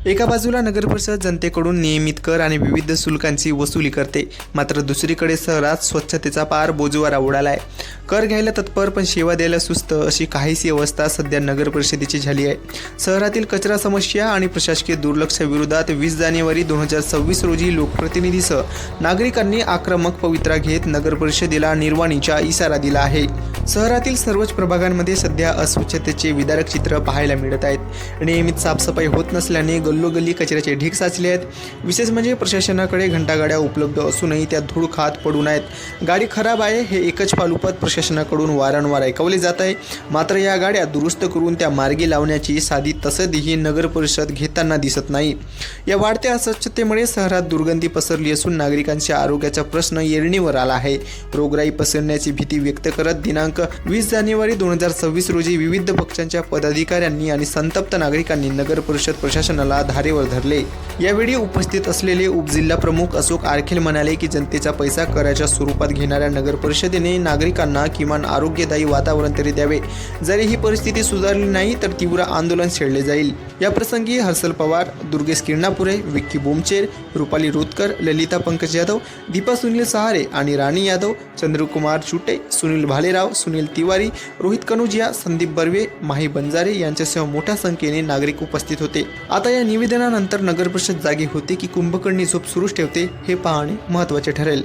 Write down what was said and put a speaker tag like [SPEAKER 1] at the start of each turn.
[SPEAKER 1] एका बाजूला नगरपरिषद जनतेकडून नियमित कर आणि विविध शुल्कांची वसुली करते, मात्र दुसरीकडे शहरात स्वच्छतेचा पार बोजवारा उडालाय। कर घ्यायला तत्पर पण सेवा द्यायला सुस्त अशी काहीशी अवस्था सध्या नगरपरिषदेची झाली आहे। शहरातील कचरा समस्या आणि प्रशासकीय दुर्लक्षाविरोधात 20 जानेवारी 2026 रोजी लोकप्रतिनिधीसह नागरिकांनी आक्रमक पवित्रा घेत नगरपरिषदेला निर्वाणीचा इशारा दिला आहे। शहरातील सर्वच प्रभागांमध्ये सध्या अस्वच्छतेचे विदारक चित्र पाहायला मिळत आहेत। नियमित साफसफाई होत नसल्याने गल्लोगल्ली कचऱ्याचे ढीग साचले आहेत। विशेष म्हणजे प्रशासनाकडे घंटागाड्या उपलब्ध असूनही त्या धूळ खात पडून आहेत। गाडी खराब आहे हे एकच पालुपत प्रशासनाकडून वारंवार ऐकवले जात आहे, मात्र या गाड्या दुरुस्त करून त्या मार्गी लावण्याची साधी तसदीही नगर परिषद घेताना दिसत नाही। या वाढत्या अस्वच्छतेमुळे शहरात दुर्गंधी पसरली असून नागरिकांच्या आरोग्याचा प्रश्न येरणीवर आला आहे। रोगराई पसरण्याची भीती व्यक्त करत दिनांक 20 जानेवारी 2026 रोजी विविध पक्षांच्या पदाधिकाऱ्यांनी आणि संतप्त नागरिकांनी नगर परिषद प्रशासनाला धारेवर धरले। यावेळी उपस्थित असलेले उपजिल्हा प्रमुख अशोक आरखेल म्हणाले की जनतेचा पैसा कराच्या स्वरूपात घेणाऱ्या नगर परिषदेने नागरिकांना किमान आरोग्यदायी वातावरण तरी द्यावे। जरी ही परिस्थिती सुधारली नाही तर तीव्र आंदोलन छेडले जाईल। या प्रसंगी हर्षल पवार, दुर्गेश किरणापुरे, विक्की बोमचेर, रुपाली रोतकर, ललिता पंकज यादव, दीपा सुनील सहारे आणि राणी यादव, चंद्रकुमार चुटे, सुनील भालेराव, सुनील तिवारी, रोहित कनुजिया, संदीप बर्वे, माही बंजारे यांच्यासह मोठ्या संख्येने नागरिक उपस्थित होते। आता या निवेदनानंतर नगरपरिषद जागी होते की कुंभकर्णी झोप सुरूच ठेवते हे पाहणे महत्त्वाचे ठरेल।